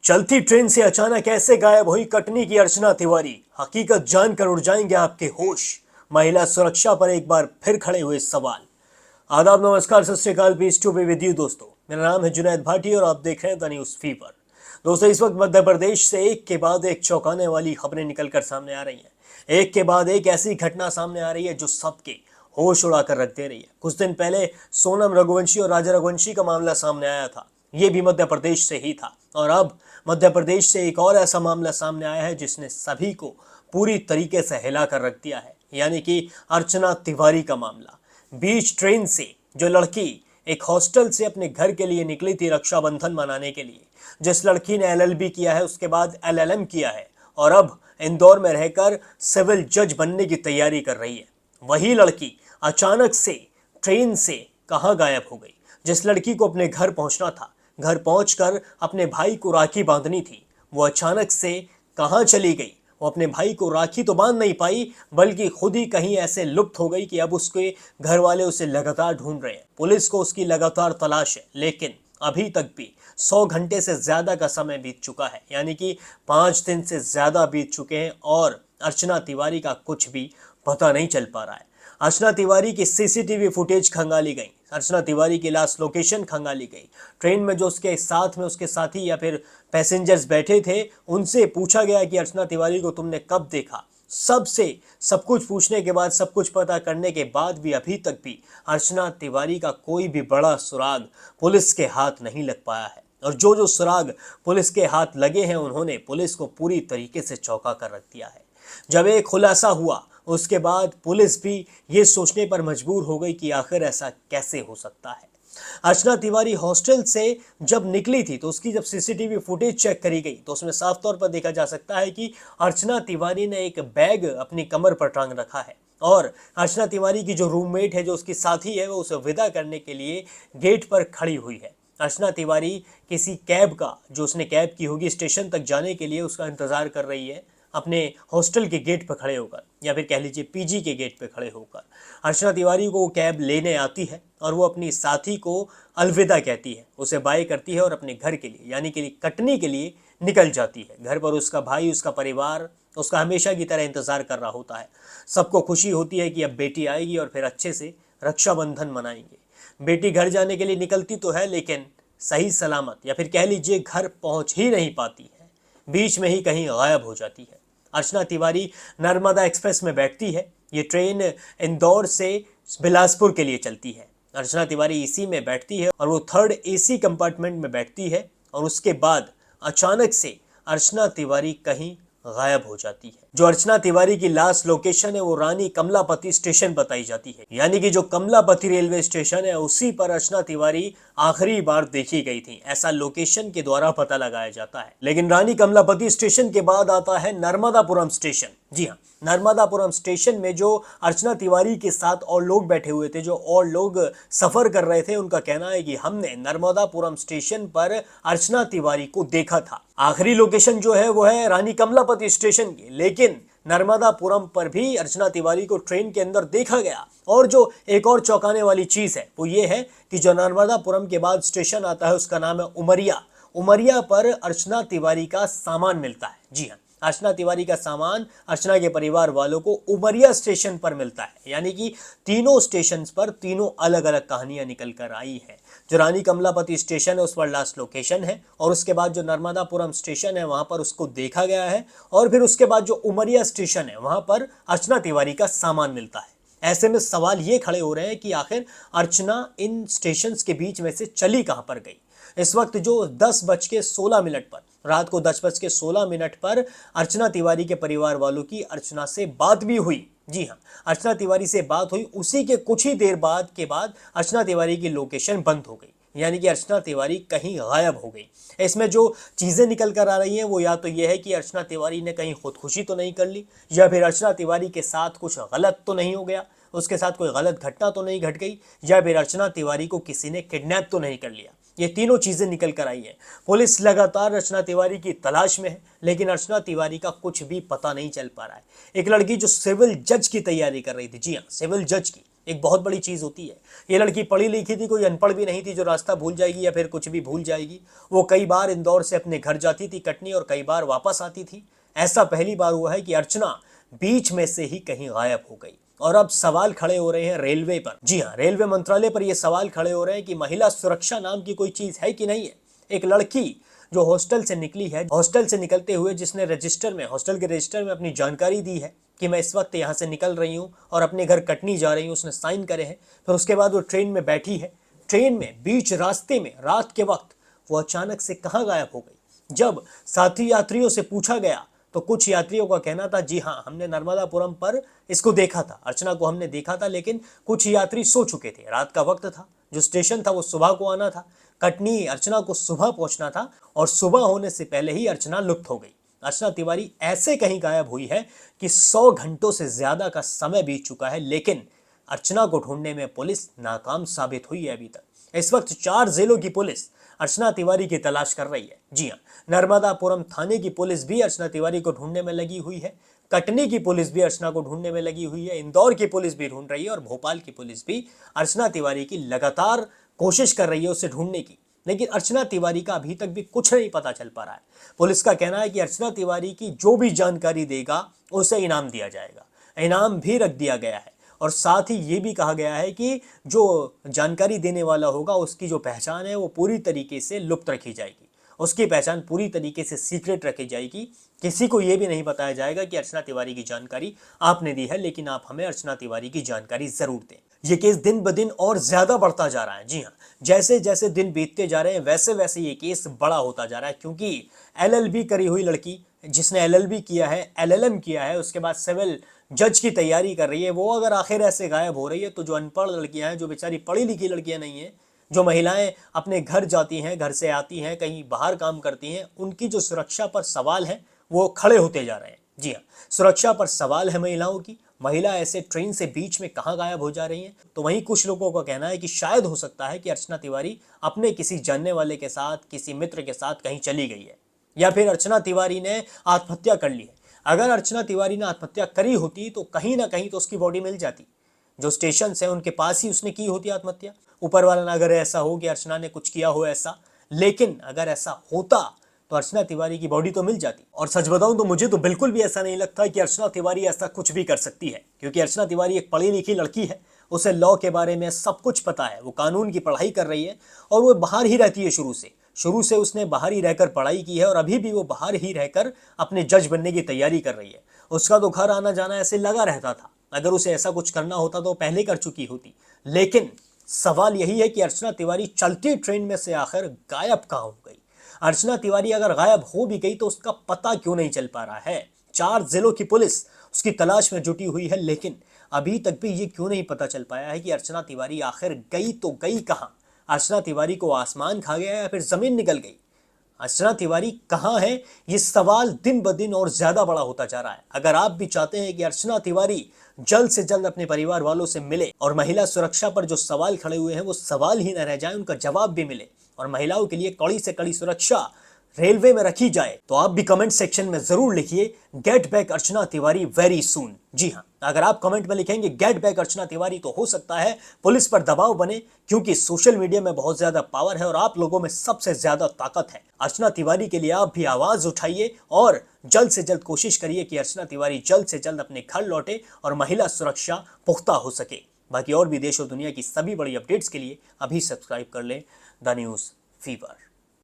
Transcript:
चलती ट्रेन से अचानक ऐसे गायब हुई कटनी की अर्चना तिवारी। हकीकत जानकर उड़ जाएंगे आपके होश। महिला सुरक्षा पर एक बार फिर खड़े हुए सवाल। आदाब, नमस्कार, सत श्री अकाल। Peace to be with you दोस्तों। मेरा नाम है जुनैद भाटी और आप देख रहे हैं द न्यूज़ फीवर। दोस्तों, इस वक्त मध्य प्रदेश से एक के बाद एक चौंकाने वाली खबरें निकलकर सामने आ रही हैं। एक के बाद एक ऐसी घटना सामने आ रही है जो सबके होश उड़ाकर रख दे रही है। कुछ दिन पहले सोनम रघुवंशी और राजा रघुवंशी का मामला सामने आया था। ये भी मध्य प्रदेश से ही था और अब मध्य प्रदेश से एक और ऐसा मामला सामने आया है जिसने सभी को पूरी तरीके से हिला कर रख दिया है, यानी कि अर्चना तिवारी का मामला। बीच ट्रेन से जो लड़की एक हॉस्टल से अपने घर के लिए निकली थी रक्षाबंधन मनाने के लिए, जिस लड़की ने एलएलबी किया है, उसके बाद एलएलएम किया है और अब इंदौर में रहकर सिविल जज बनने की तैयारी कर रही है, वही लड़की अचानक से ट्रेन से कहाँ गायब हो गई। जिस लड़की को अपने घर पहुंचना था, घर पहुंचकर अपने भाई को राखी बांधनी थी, वो अचानक से कहाँ चली गई। वो अपने भाई को राखी तो बांध नहीं पाई, बल्कि खुद ही कहीं ऐसे लुप्त हो गई कि अब उसके घर वाले उसे लगातार ढूंढ रहे हैं। पुलिस को उसकी लगातार तलाश है, लेकिन अभी तक भी 100 घंटे से ज्यादा का समय बीत चुका है, यानी कि 5 दिन से ज्यादा बीत चुके हैं और अर्चना तिवारी का कुछ भी पता नहीं चल पा रहा है। अर्चना तिवारी की सीसीटीवी फुटेज खंगाली गई, अर्चना तिवारी की लास्ट लोकेशन खंगाली गई। ट्रेन में जो उसके साथ में उसके साथी या फिर पैसेंजर्स बैठे थे, उनसे पूछा गया कि अर्चना तिवारी को तुमने कब देखा। सबसे सब कुछ पूछने के बाद, सब कुछ पता करने के बाद भी अभी तक भी अर्चना तिवारी का कोई भी बड़ा सुराग पुलिस के हाथ नहीं लग पाया है। और जो सुराग पुलिस के हाथ लगे हैं, उन्होंने पुलिस को पूरी तरीके से चौंका कर रख दिया है। जब एक खुलासा हुआ, उसके बाद पुलिस भी ये सोचने पर मजबूर हो गई कि आखिर ऐसा कैसे हो सकता है। अर्चना तिवारी हॉस्टल से जब निकली थी तो उसकी जब सीसीटीवी फुटेज चेक करी गई तो उसमें साफ तौर पर देखा जा सकता है कि अर्चना तिवारी ने एक बैग अपनी कमर पर टांग रखा है और अर्चना तिवारी की जो रूममेट है, जो उसकी साथी है, वो उसे विदा करने के लिए गेट पर खड़ी हुई है। अर्चना तिवारी किसी कैब का, जो उसने कैब की होगी, स्टेशन तक जाने के लिए उसका इंतजार कर रही है, अपने हॉस्टल के गेट पर खड़े होकर या फिर कह लीजिए पीजी के गेट पर खड़े होकर। अर्चना तिवारी को वो कैब लेने आती है और वो अपनी साथी को अलविदा कहती है, उसे बाय करती है और अपने घर के लिए यानी कि कटनी के लिए निकल जाती है। घर पर उसका भाई, उसका परिवार उसका हमेशा की तरह इंतजार कर रहा होता है। सबको खुशी होती है कि अब बेटी आएगी और फिर अच्छे से रक्षाबंधन मनाएंगे। बेटी घर जाने के लिए निकलती तो है, लेकिन सही सलामत या फिर कह लीजिए घर पहुंच ही नहीं पाती है, बीच में ही कहीं गायब हो जाती है। अर्चना तिवारी नर्मदा एक्सप्रेस में बैठती है। ये ट्रेन इंदौर से बिलासपुर के लिए चलती है। अर्चना तिवारी इसी में बैठती है और वो थर्ड एसी कंपार्टमेंट में बैठती है और उसके बाद अचानक से अर्चना तिवारी कहीं गायब हो जाती है। जो अर्चना तिवारी की लास्ट लोकेशन है वो रानी कमलापति स्टेशन बताई जाती है, यानी कि जो कमलापति रेलवे स्टेशन है उसी पर अर्चना तिवारी आखिरी बार देखी गई थी, ऐसा लोकेशन के द्वारा पता लगाया जाता है। लेकिन रानी कमलापति स्टेशन के बाद आता है नर्मदापुरम स्टेशन। जी हाँ, नर्मदापुरम स्टेशन में जो अर्चना तिवारी के साथ और लोग बैठे हुए थे, जो और लोग सफर कर रहे थे, उनका कहना है कि हमने नर्मदापुरम स्टेशन पर अर्चना तिवारी को देखा था। आखिरी लोकेशन जो है वो है रानी कमलापति स्टेशन की, लेकिन नर्मदापुरम पर भी अर्चना तिवारी को ट्रेन के अंदर देखा गया। और जो एक और चौंकाने वाली चीज है वो ये है कि जो नर्मदापुरम के बाद स्टेशन आता है उसका नाम है उमरिया। उमरिया पर अर्चना तिवारी का सामान मिलता है। जी हाँ, अर्चना तिवारी का सामान अर्चना के परिवार वालों को उमरिया स्टेशन पर मिलता है, यानी कि तीनों स्टेशन पर तीनों अलग अलग कहानियां निकल कर आई है। जो रानी कमलापति स्टेशन है उस पर लास्ट लोकेशन है और उसके बाद जो नर्मदापुरम स्टेशन है वहां पर उसको देखा गया है और फिर उसके बाद जो उमरिया स्टेशन है वहां पर अर्चना तिवारी का सामान मिलता है। ऐसे में सवाल ये खड़े हो रहे हैं कि आखिर अर्चना इन स्टेशंस के बीच में से चली कहां पर गई। इस वक्त जो 10:16 पर, रात को 10:16 पर अर्चना तिवारी के परिवार वालों की अर्चना से बात भी हुई। जी हाँ, अर्चना तिवारी से बात हुई, उसी के कुछ ही देर बाद अर्चना तिवारी की लोकेशन बंद हो गई, यानी कि अर्चना तिवारी कहीं गायब हो गई। इसमें जो चीज़ें निकल कर आ रही हैं वो या तो ये है कि अर्चना तिवारी ने कहीं खुदकुशी तो नहीं कर ली, या फिर अर्चना तिवारी के साथ कुछ गलत तो नहीं हो गया, उसके साथ कोई गलत घटना तो नहीं घट गई, या फिर अर्चना तिवारी को किसी ने किडनैप तो नहीं कर लिया। ये तीनों चीजें निकल कर आई हैं। पुलिस लगातार अर्चना तिवारी की तलाश में है, लेकिन अर्चना तिवारी का कुछ भी पता नहीं चल पा रहा है। एक लड़की जो सिविल जज की तैयारी कर रही थी, जी हाँ, सिविल जज की, एक बहुत बड़ी चीज़ होती है। ये लड़की पढ़ी लिखी थी, कोई अनपढ़ भी नहीं थी जो रास्ता भूल जाएगी या फिर कुछ भी भूल जाएगी। वो कई बार इंदौर से अपने घर जाती थी कटनी और कई बार वापस आती थी। ऐसा पहली बार हुआ है कि अर्चना बीच में से ही कहीं गायब हो गई। और अब सवाल खड़े हो रहे हैं रेलवे पर। जी हाँ, रेलवे मंत्रालय पर ये सवाल खड़े हो रहे हैं कि महिला सुरक्षा नाम की कोई चीज़ है कि नहीं है। एक लड़की जो हॉस्टल से निकली है, हॉस्टल से निकलते हुए जिसने रजिस्टर में, हॉस्टल के रजिस्टर में अपनी जानकारी दी है कि मैं इस वक्त यहाँ से निकल रही हूँ और अपने घर कटनी जा रही हूँ, उसने साइन करे हैं। फिर उसके बाद वो ट्रेन में बैठी है। ट्रेन में बीच रास्ते में रात के वक्त वो अचानक से कहाँ गायब हो गई। जब साथी यात्रियों से पूछा गया तो कुछ यात्रियों का कहना था, जी हाँ, हमने नर्मदापुरम पर इसको देखा था, अर्चना को हमने देखा था, लेकिन कुछ यात्री सो चुके थे, रात का वक्त था, जो स्टेशन था वो सुबह को आना था, कटनी अर्चना को सुबह पहुंचना था और सुबह होने से पहले ही अर्चना लुप्त हो गई। अर्चना तिवारी ऐसे कहीं गायब हुई है कि 100 घंटों से ज्यादा का समय बीत चुका है, लेकिन अर्चना को ढूंढने में पुलिस नाकाम साबित हुई है अभी तक। इस वक्त 4 जिलों की पुलिस अर्चना तिवारी की तलाश कर रही है। जी हाँ, नर्मदापुरम थाने की पुलिस भी अर्चना तिवारी को ढूंढने में लगी हुई है, कटनी की पुलिस भी अर्चना को ढूंढने में लगी हुई है, इंदौर की पुलिस भी ढूंढ रही है और भोपाल की पुलिस भी अर्चना तिवारी की लगातार कोशिश कर रही है उसे ढूंढने की। लेकिन अर्चना तिवारी का अभी तक भी कुछ नहीं पता चल पा रहा है। पुलिस का कहना है कि अर्चना तिवारी की जो भी जानकारी देगा उसे इनाम दिया जाएगा। इनाम भी रख दिया गया है और साथ ही ये भी कहा गया है कि जो जानकारी देने वाला होगा उसकी जो पहचान है वो पूरी तरीके से लुप्त रखी जाएगी, उसकी पहचान पूरी तरीके से सीक्रेट रखी जाएगी। किसी को ये भी नहीं बताया जाएगा कि अर्चना तिवारी की जानकारी आपने दी है, लेकिन आप हमें अर्चना तिवारी की जानकारी जरूर दें। ये केस दिन ब दिन और ज्यादा बढ़ता जा रहा है। जी हाँ, जैसे जैसे दिन बीतते जा रहे हैं वैसे वैसे ये केस बड़ा होता जा रहा है, क्योंकि एलएलबी करी हुई लड़की जिसने एलएलबी किया है, एलएलएम किया है, उसके बाद सिविल जज की तैयारी कर रही है, वो अगर आखिर ऐसे गायब हो रही है तो जो अनपढ़ लड़कियां हैं, जो बेचारी पढ़ी लिखी लड़कियां नहीं हैं, जो महिलाएं अपने घर जाती हैं, घर से आती हैं, कहीं बाहर काम करती हैं, उनकी जो सुरक्षा पर सवाल है वो खड़े होते जा रहे हैं। जी हाँ, सुरक्षा पर सवाल है महिलाओं की। महिला ऐसे ट्रेन से बीच में कहाँ गायब हो जा रही हैं। तो वहीं कुछ लोगों का कहना है कि शायद हो सकता है कि अर्चना तिवारी अपने किसी जानने वाले के साथ, किसी मित्र के साथ कहीं चली गई है, या फिर अर्चना तिवारी ने आत्महत्या कर ली है। अगर अर्चना तिवारी ने आत्महत्या करी होती तो कहीं ना कहीं तो उसकी बॉडी मिल जाती, जो स्टेशन है उनके पास ही उसने की होती आत्महत्या। ऊपर वाला ना अगर ऐसा हो कि अर्चना ने कुछ किया हो ऐसा, लेकिन अगर ऐसा होता तो अर्चना तिवारी की बॉडी तो मिल जाती। और सच बताऊं तो मुझे तो बिल्कुल भी ऐसा नहीं लगता कि अर्चना तिवारी ऐसा कुछ भी कर सकती है, क्योंकि अर्चना तिवारी एक पढ़ी लिखी लड़की है, उसे लॉ के बारे में सब कुछ पता है, वो कानून की पढ़ाई कर रही है और वो बाहर ही रहती है शुरू से उसने बाहर ही रहकर पढ़ाई की है और अभी भी वो बाहर ही रहकर अपने जज बनने की तैयारी कर रही है। उसका तो घर आना जाना ऐसे लगा रहता था, अगर उसे ऐसा कुछ करना होता तो पहले कर चुकी होती। लेकिन सवाल यही है कि अर्चना तिवारी चलती ट्रेन में से आखिर गायब कहाँ हो गई। अर्चना तिवारी अगर गायब हो भी गई तो उसका पता क्यों नहीं चल पा रहा है। 4 जिलों की पुलिस उसकी तलाश में जुटी हुई है, लेकिन अभी तक भी ये क्यों नहीं पता चल पाया है कि अर्चना तिवारी आखिर गई तो गई कहाँ। अर्चना तिवारी को आसमान खा गया या फिर जमीन निकल गई। अर्चना तिवारी कहाँ है, ये सवाल दिन ब दिन और ज्यादा बड़ा होता जा रहा है। अगर आप भी चाहते हैं कि अर्चना तिवारी जल्द से जल्द अपने परिवार वालों से मिले और महिला सुरक्षा पर जो सवाल खड़े हुए हैं वो सवाल ही न रह जाए, उनका जवाब भी मिले और महिलाओं के लिए कड़ी से कड़ी सुरक्षा रेलवे में रखी जाए, तो आप भी कमेंट सेक्शन में जरूर लिखिए गेट बैक अर्चना तिवारी वेरी सून। जी हाँ, अगर आप कमेंट में लिखेंगे गेट बैक अर्चना तिवारी तो हो सकता है पुलिस पर दबाव बने, क्योंकि सोशल मीडिया में बहुत ज्यादा पावर है और आप लोगों में सबसे ज्यादा ताकत है। अर्चना तिवारी के लिए आप भी आवाज उठाइए और जल्द से जल्द कोशिश करिए कि अर्चना तिवारी जल्द से जल्द अपने घर लौटे और महिला सुरक्षा पुख्ता हो सके। बाकी और भी देश और दुनिया की सभी बड़ी अपडेट्स के लिए अभी सब्सक्राइब कर लें द न्यूज़ फीवर।